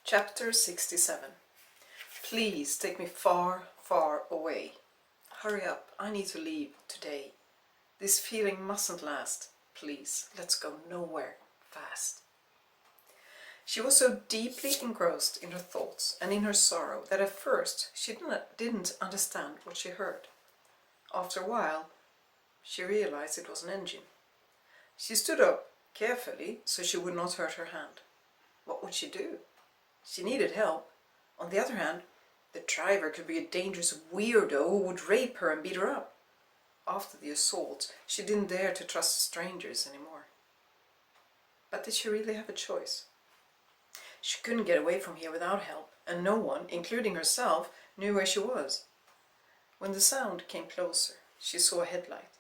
Chapter 67. Please take me far, far away. Hurry up, I need to leave today. This feeling mustn't last. Please, let's go nowhere fast. She was so deeply engrossed in her thoughts and in her sorrow that at first she didn't understand what she heard. After a while, she realized it was an engine. She stood up carefully so she would not hurt her hand. What would she do? She needed help. On the other hand, the driver could be a dangerous weirdo who would rape her and beat her up. After the assault, she didn't dare to trust strangers anymore. But did she really have a choice? She couldn't get away from here without help, and no one, including herself, knew where she was. When the sound came closer, she saw a headlight.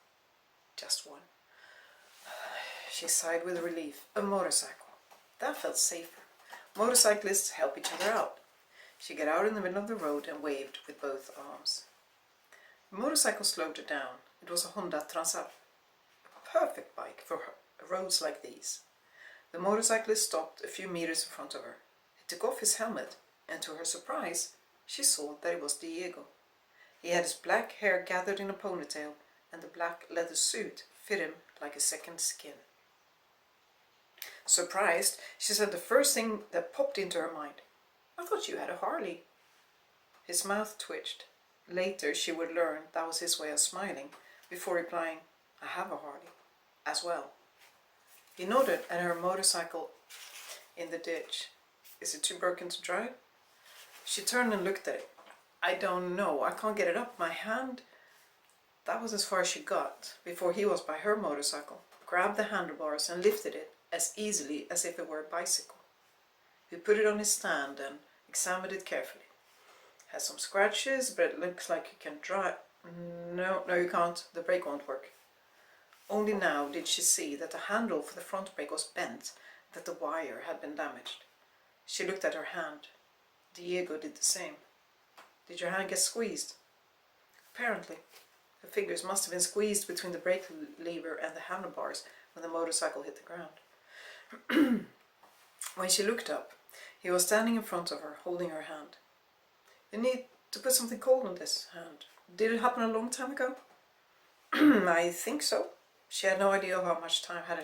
Just one. She sighed with relief. A motorcycle. That felt safer. Motorcyclists help each other out. She got out in the middle of the road and waved with both arms. The motorcycle slowed her down. It was a Honda Transalp. A perfect bike for roads like these. The motorcyclist stopped a few meters in front of her. He took off his helmet, and to her surprise, she saw that it was Diego. He had his black hair gathered in a ponytail, and the black leather suit fit him like a second skin. Surprised, she said the first thing that popped into her mind, "I thought you had a Harley." His mouth twitched. Later she would learn that was his way of smiling, before replying, "I have a Harley, as well." He nodded at her motorcycle in the ditch. "Is it too broken to drive?" She turned and looked at it. "I don't know, I can't get it up, my hand." That was as far as she got, before he was by her motorcycle, grabbed the handlebars and lifted it as easily as if it were a bicycle. He put it on his stand and examined it carefully. Has some scratches, but it looks like you can drive. No, you can't. The brake won't work. Only now did she see that the handle for the front brake was bent, that the wire had been damaged. She looked at her hand. Diego did the same. "Did your hand get squeezed?" Apparently. Her fingers must have been squeezed between the brake lever and the handlebars when the motorcycle hit the ground. When she looked up, he was standing in front of her, holding her hand. "You need to put something cold on this hand. Did it happen a long time ago?" "I think so." She had no idea how much time had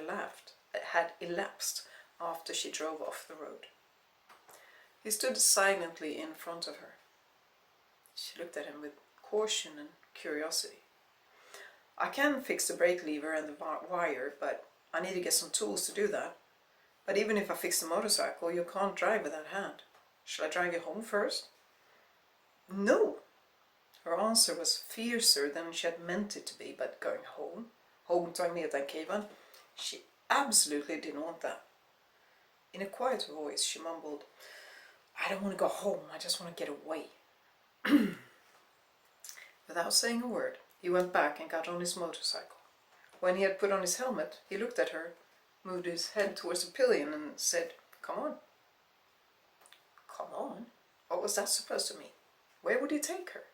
elapsed after she drove off the road. He stood silently in front of her. She looked at him with caution and curiosity. "I can fix the brake lever and the wire, but I need to get some tools to do that. But even if I fix the motorcycle, you can't drive with that hand. Shall I drive you home first?" "No." Her answer was fiercer than she had meant it to be, but going home to Amelia and Kevin, she absolutely didn't want that. In a quieter voice, she mumbled, "I don't want to go home, I just want to get away." Without saying a word, he went back and got on his motorcycle. When he had put on his helmet, he looked at her, moved his head towards the pillion and said, "Come on." Come on? What was that supposed to mean? Where would he take her?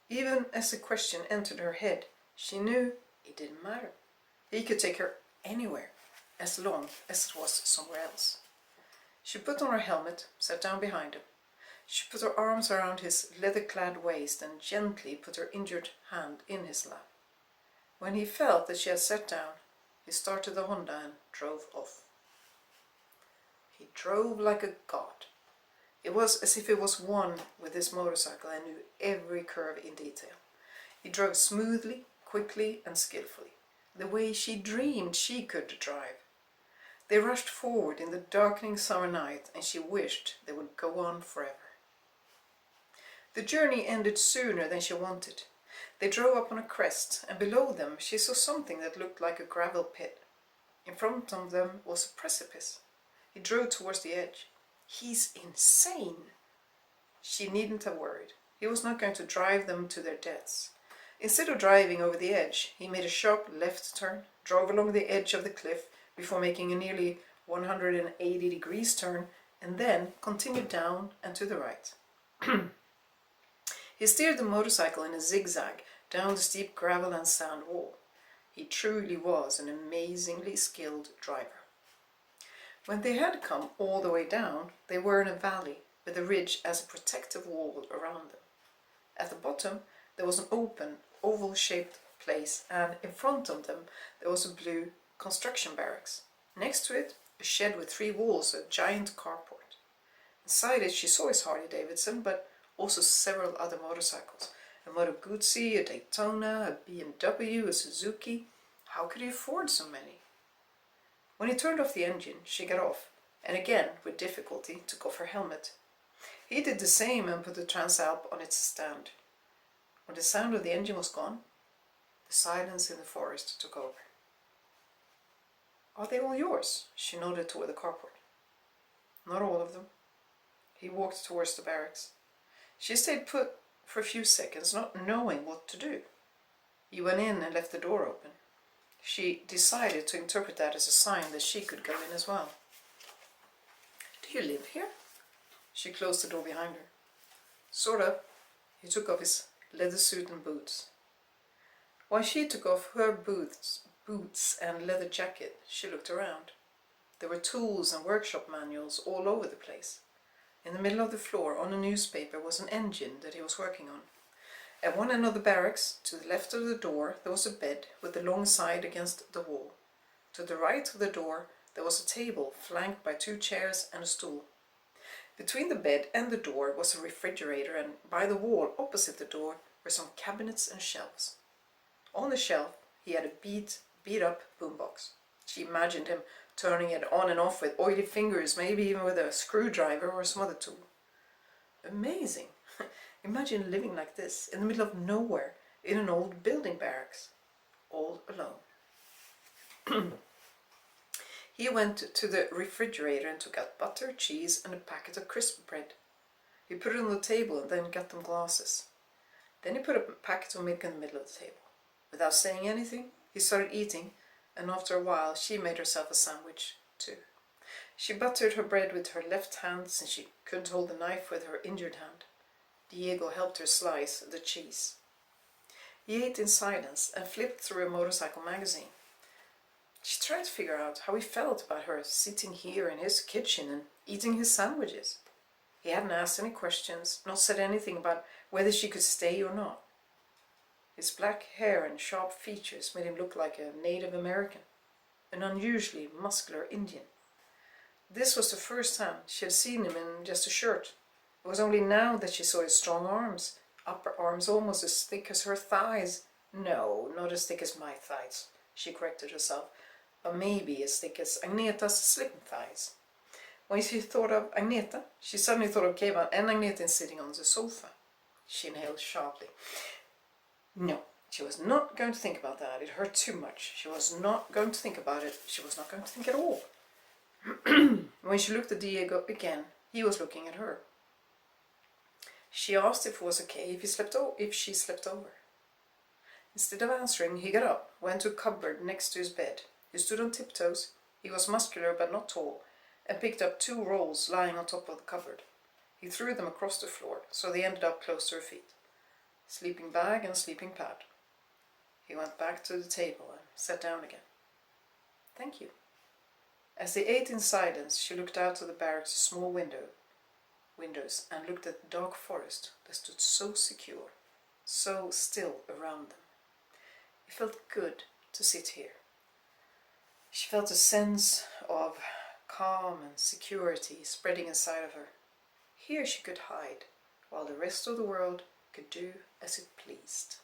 Even as the question entered her head, she knew it didn't matter. He could take her anywhere, as long as it was somewhere else. She put on her helmet, sat down behind him. She put her arms around his leather-clad waist and gently put her injured hand in his lap. When he felt that she had sat down, he started the Honda and drove off. He drove like a god. It was as if he was one with his motorcycle and knew every curve in detail. He drove smoothly, quickly and skillfully, the way she dreamed she could drive. They rushed forward in the darkening summer night, and she wished they would go on forever. The journey ended sooner than she wanted. They drove up on a crest, and below them she saw something that looked like a gravel pit. In front of them was a precipice. He drove towards the edge. "He's insane!" She needn't have worried. He was not going to drive them to their deaths. Instead of driving over the edge, he made a sharp left turn, drove along the edge of the cliff before making a nearly 180 degrees turn, and then continued down and to the right. He steered the motorcycle in a zigzag down the steep gravel and sand wall. He truly was an amazingly skilled driver. When they had come all the way down, they were in a valley with a ridge as a protective wall around them. At the bottom, there was an open, oval-shaped place, and in front of them there was a blue construction barracks. Next to it, a shed with 3 walls, a giant carport. Inside it, she saw his Harley Davidson, but also several other motorcycles. A Moto Guzzi, a Daytona, a BMW, a Suzuki. How could he afford so many? When he turned off the engine, she got off, and again, with difficulty, took off her helmet. He did the same and put the Transalp on its stand. When the sound of the engine was gone, the silence in the forest took over. Are they all yours? She nodded toward the carport. Not all of them. He walked towards the barracks. She stayed put for a few seconds, not knowing what to do. He went in and left the door open. She decided to interpret that as a sign that she could go in as well. Do you live here? She closed the door behind her. Sort of. He took off his leather suit and boots. While she took off her boots and leather jacket, she looked around. There were tools and workshop manuals all over the place. In the middle of the floor, on a newspaper, was an engine that he was working on. At one end of the barracks, to the left of the door, there was a bed with the long side against the wall. To the right of the door, there was a table flanked by 2 chairs and a stool. Between the bed and the door was a refrigerator, and by the wall opposite the door were some cabinets and shelves. On the shelf, he had a beat-up boombox. She imagined him turning it on and off with oily fingers, maybe even with a screwdriver or some other tool. Amazing! Imagine living like this, in the middle of nowhere, in an old building barracks, all alone. He went to the refrigerator and took out butter, cheese, and a packet of crisp bread. He put it on the table and then got them glasses. Then he put a packet of milk in the middle of the table. Without saying anything, he started eating, and after a while she made herself a sandwich too. She buttered her bread with her left hand since she couldn't hold the knife with her injured hand. Diego helped her slice the cheese. He ate in silence and flipped through a motorcycle magazine. She tried to figure out how he felt about her sitting here in his kitchen and eating his sandwiches. He hadn't asked any questions, not said anything about whether she could stay or not. His black hair and sharp features made him look like a Native American, an unusually muscular Indian. This was the first time she had seen him in just a shirt. It was only now that she saw his strong arms, upper arms almost as thick as her thighs. No, not as thick as my thighs, she corrected herself, but maybe as thick as Agneta's slim thighs. When she thought of Agneta, she suddenly thought of Kevan and Agneta sitting on the sofa. She inhaled sharply. No, she was not going to think about that. It hurt too much. She was not going to think about it. She was not going to think at all. When she looked at Diego again, he was looking at her. She asked if it was okay if she slept over. Instead of answering, he got up, went to a cupboard next to his bed. He stood on tiptoes. He was muscular but not tall, and picked up 2 rolls lying on top of the cupboard. He threw them across the floor, so they ended up close to her feet. Sleeping bag and sleeping pad. He went back to the table and sat down again. Thank you. As they ate in silence, she looked out of the barracks' small windows and looked at the dark forest that stood so secure, so still around them. It felt good to sit here. She felt a sense of calm and security spreading inside of her. Here she could hide, while the rest of the world could do as it pleased.